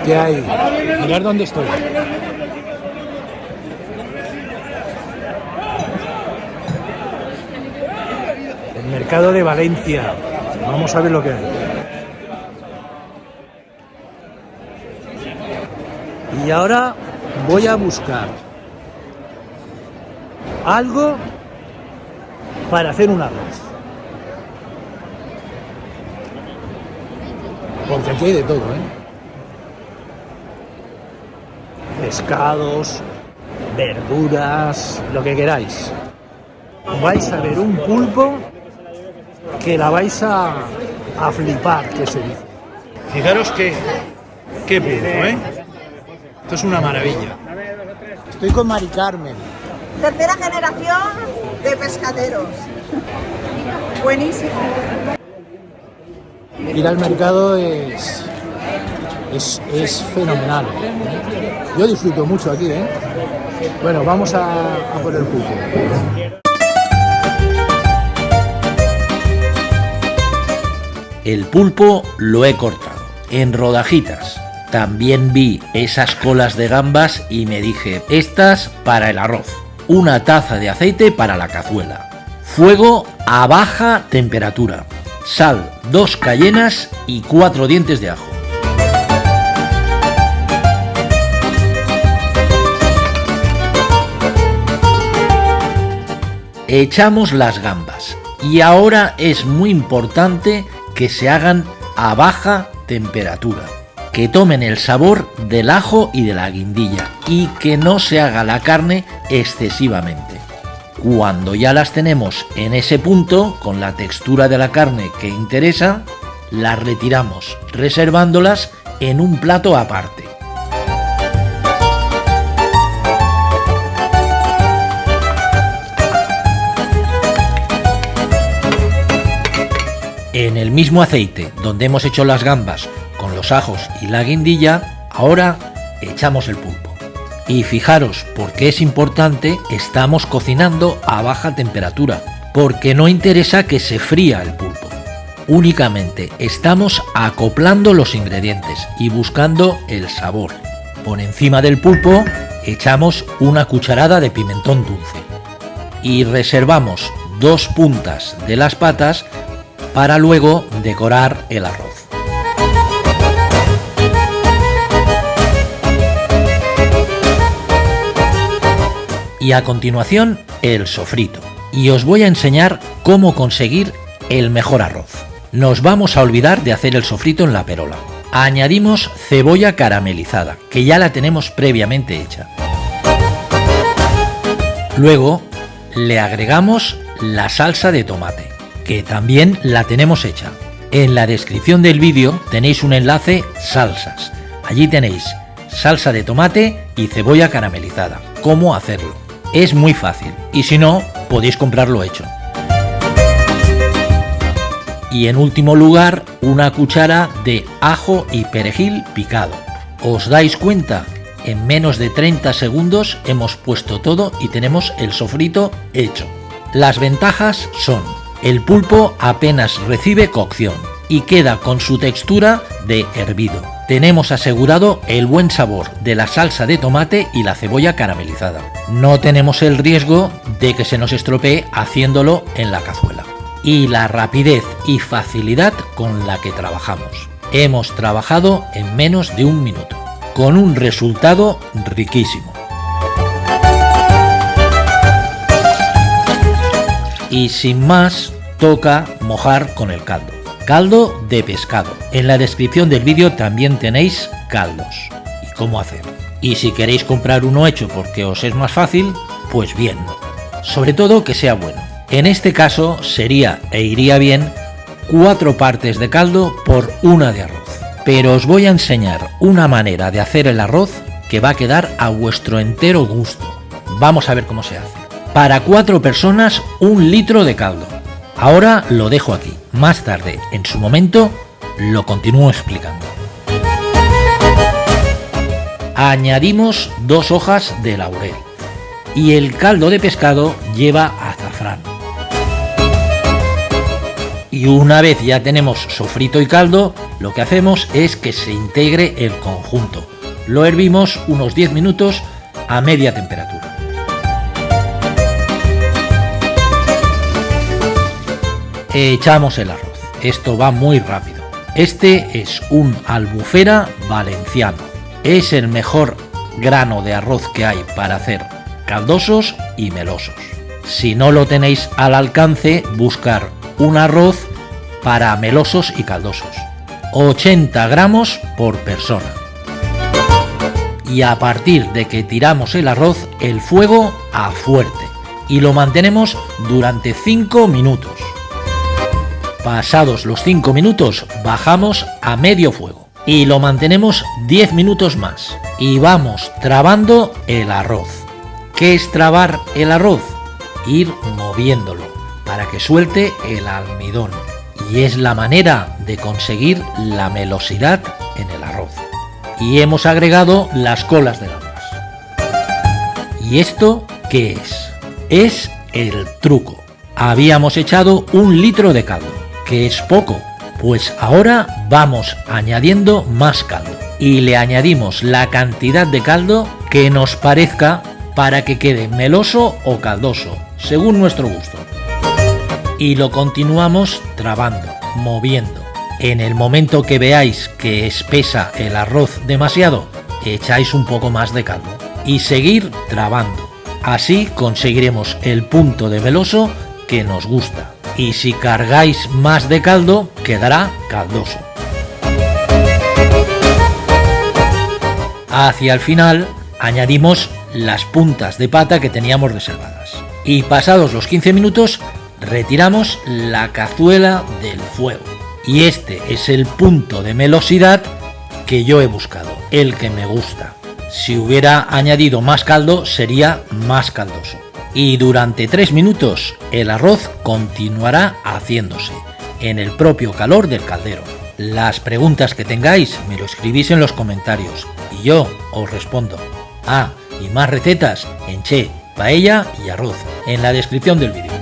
¿Qué hay? Mirad dónde estoy. El mercado de Valencia. Vamos a ver lo que hay. Y ahora voy a buscar algo para hacer un arroz. Porque aquí hay de todo, Pescados, verduras, lo que queráis. Vais a ver un pulpo que la vais a flipar, que se dice. Fijaros qué pulpo, Esto es una maravilla. Estoy con Mari Carmen. Tercera generación de pescaderos. Buenísimo. Ir al mercado es fenomenal. Yo disfruto mucho aquí, Bueno, vamos a por el pulpo. El pulpo lo he cortado en rodajitas. También vi esas colas de gambas y me dije, estas para el arroz. Una taza de aceite para la cazuela. Fuego a baja temperatura. Sal, 2 cayenas y 4 dientes de ajo. Echamos las gambas y ahora es muy importante que se hagan a baja temperatura, que tomen el sabor del ajo y de la guindilla y que no se haga la carne excesivamente. Cuando ya las tenemos en ese punto, con la textura de la carne que interesa, las retiramos, reservándolas en un plato aparte. En el mismo aceite donde hemos hecho las gambas con los ajos y la guindilla, ahora echamos el pulpo. Y fijaros, porque es importante, estamos cocinando a baja temperatura, porque no interesa que se fría el pulpo. Únicamente estamos acoplando los ingredientes y buscando el sabor. Por encima del pulpo echamos una cucharada de pimentón dulce y reservamos 2 puntas de las patas para luego decorar el arroz. Y a continuación el sofrito. Y os voy a enseñar cómo conseguir el mejor arroz. Nos vamos a olvidar de hacer el sofrito en la perola. Añadimos cebolla caramelizada, que ya la tenemos previamente hecha. Luego le agregamos la salsa de tomate, que también la tenemos hecha. En la descripción del vídeo tenéis un enlace salsas. Allí tenéis salsa de tomate y cebolla caramelizada. ¿Cómo hacerlo? Es muy fácil y si no, podéis comprarlo hecho. Y en último lugar, una cuchara de ajo y perejil picado. ¿Os dais cuenta? En menos de 30 segundos hemos puesto todo y tenemos el sofrito hecho. Las ventajas son: el pulpo apenas recibe cocción y queda con su textura de hervido. Tenemos asegurado el buen sabor de la salsa de tomate y la cebolla caramelizada. No tenemos el riesgo de que se nos estropee haciéndolo en la cazuela. Y la rapidez y facilidad con la que trabajamos. Hemos trabajado en menos de 1 minuto, con un resultado riquísimo. Y sin más, toca mojar con el caldo. Caldo de pescado. En la descripción del vídeo también tenéis caldos y cómo hacer. Y si queréis comprar uno hecho porque os es más fácil, pues bien. Sobre todo que sea bueno. En este caso sería e iría bien 4 partes de caldo por 1 de arroz. Pero os voy a enseñar una manera de hacer el arroz que va a quedar a vuestro entero gusto. Vamos a ver cómo se hace. Para 4 personas, 1 litro de caldo. Ahora lo dejo aquí. Más tarde, en su momento, lo continúo explicando. Añadimos 2 hojas de laurel. Y el caldo de pescado lleva azafrán. Y una vez ya tenemos sofrito y caldo, lo que hacemos es que se integre el conjunto. Lo hervimos unos 10 minutos a media temperatura. Echamos el arroz. Esto va muy rápido. Este es un albufera valenciano. Es el mejor grano de arroz que hay para hacer caldosos y melosos. Si no lo tenéis al alcance, buscar un arroz para melosos y caldosos. 80 gramos por persona. Y a partir de que tiramos el arroz, el fuego a fuerte. Y lo mantenemos durante 5 minutos. Pasados los 5 minutos, bajamos a medio fuego. Y lo mantenemos 10 minutos más. Y vamos trabando el arroz. ¿Qué es trabar el arroz? Ir moviéndolo para que suelte el almidón. Y es la manera de conseguir la melosidad en el arroz. Y hemos agregado las colas de gambas. ¿Y esto qué es? Es el truco. Habíamos echado 1 litro de caldo, que es poco, pues ahora vamos añadiendo más caldo. Y le añadimos la cantidad de caldo que nos parezca para que quede meloso o caldoso, según nuestro gusto. Y lo continuamos trabando, moviendo. En el momento que veáis que espesa el arroz demasiado, echáis un poco más de caldo y seguir trabando. Así conseguiremos el punto de meloso que nos gusta. Y si cargáis más de caldo, quedará caldoso. Hacia el final añadimos las puntas de pata que teníamos reservadas. Y pasados los 15 minutos, retiramos la cazuela del fuego. Y este es el punto de melosidad que yo he buscado, el que me gusta. Si hubiera añadido más caldo, sería más caldoso. Y durante 3 minutos el arroz continuará haciéndose en el propio calor del caldero. Las preguntas que tengáis me lo escribís en los comentarios y yo os respondo. Y más recetas en Che, Paella y Arroz en la descripción del vídeo.